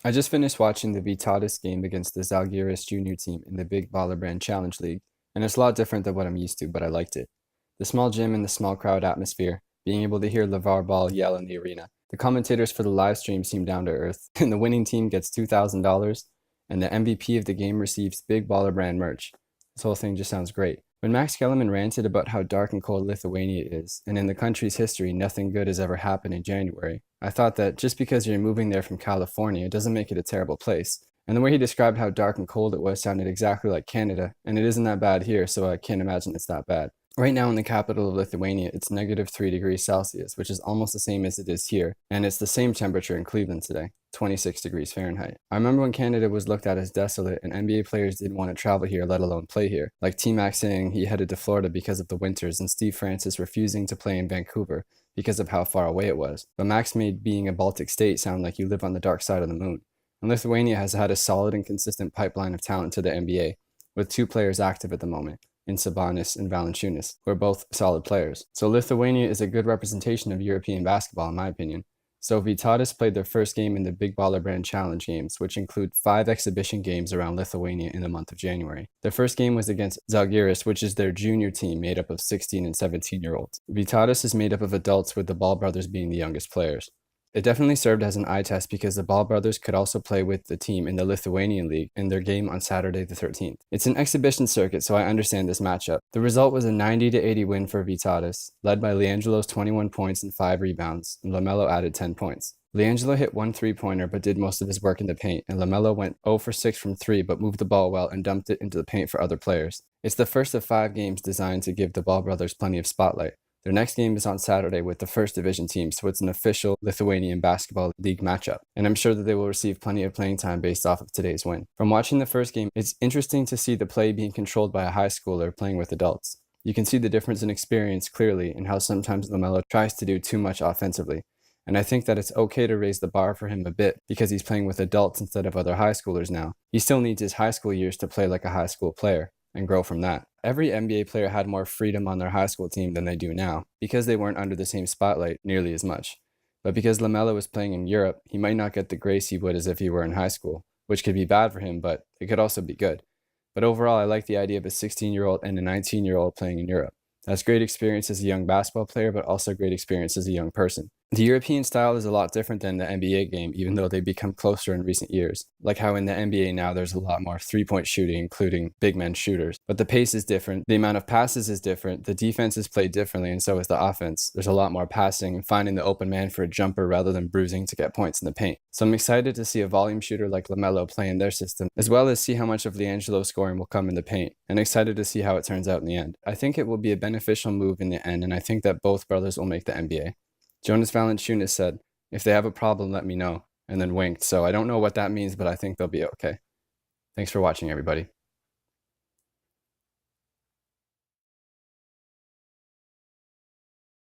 I just finished watching the Vytautas game against the Zalgiris junior team in the Big Baller Brand Challenge League, and it's a lot different than what I'm used to, but I liked it. The small gym and the small crowd atmosphere, being able to hear LeVar Ball yell in the arena. The commentators for the live stream seem down to earth, and the winning team gets $2,000, and the MVP of the game receives Big Baller Brand merch. This whole thing just sounds great. When Max Kellerman ranted about how dark and cold Lithuania is, and in the country's history nothing good has ever happened in January, I thought that just because you're moving there from California doesn't make it a terrible place. And the way he described how dark and cold it was sounded exactly like Canada, and it isn't that bad here, so I can't imagine it's that bad. Right now in the capital of Lithuania, it's -3 degrees Celsius, which is almost the same as it is here, and it's the same temperature in Cleveland today, 26 degrees Fahrenheit. I remember when Canada was looked at as desolate and NBA players didn't want to travel here, let alone play here, like T-Mac saying he headed to Florida because of the winters and Steve Francis refusing to play in Vancouver because of how far away it was. But Max made being a Baltic state sound like you live on the dark side of the moon. And Lithuania has had a solid and consistent pipeline of talent to the NBA, with 2 players active at the moment, in Sabonis and Valanciunas, who are both solid players. So Lithuania is a good representation of European basketball, in my opinion. So Vytautas played their first game in the Big Baller Brand Challenge Games, which include 5 exhibition games around Lithuania in the month of January. Their first game was against Zalgiris, which is their junior team made up of 16 and 17-year-olds. Vytautas is made up of adults, with the Ball brothers being the youngest players. It definitely served as an eye test because the Ball brothers could also play with the team in the Lithuanian League in their game on Saturday the 13th. It's an exhibition circuit, so I understand this matchup. The result was a 90-80 win for Vytautas, led by Liangelo's 21 points and 5 rebounds, and LaMelo added 10 points. Liangelo hit 1 3-pointer but did most of his work in the paint, and LaMelo went 0 for 6 from 3 but moved the ball well and dumped it into the paint for other players. It's the first of 5 games designed to give the Ball brothers plenty of spotlight. Their next game is on Saturday with the first division team, so it's an official Lithuanian Basketball League matchup, and I'm sure that they will receive plenty of playing time based off of today's win. From watching the first game, it's interesting to see the play being controlled by a high schooler playing with adults. You can see the difference in experience clearly and how sometimes LaMelo tries to do too much offensively, and I think that it's okay to raise the bar for him a bit because he's playing with adults instead of other high schoolers now. He still needs his high school years to play like a high school player and grow from that. Every NBA player had more freedom on their high school team than they do now, because they weren't under the same spotlight nearly as much. But because LaMelo is playing in Europe, he might not get the grace he would as if he were in high school, which could be bad for him, but it could also be good. But overall, I like the idea of a 16-year-old and a 19-year-old playing in Europe. That's great experience as a young basketball player, but also great experience as a young person. The European style is a lot different than the NBA game, even though they become closer in recent years. Like how in the NBA now there's a lot more three-point shooting, including big men shooters. But the pace is different, the amount of passes is different, the defense is played differently, and so is the offense. There's a lot more passing and finding the open man for a jumper rather than bruising to get points in the paint. So I'm excited to see a volume shooter like LaMelo play in their system, as well as see how much of Liangelo's scoring will come in the paint, and excited to see how it turns out in the end. I think it will be a beneficial move in the end, and I think that both brothers will make the NBA. Jonas Valanciunas said, "If they have a problem, let me know," and then winked, so I don't know what that means, but I think they'll be okay. Thanks for watching, everybody.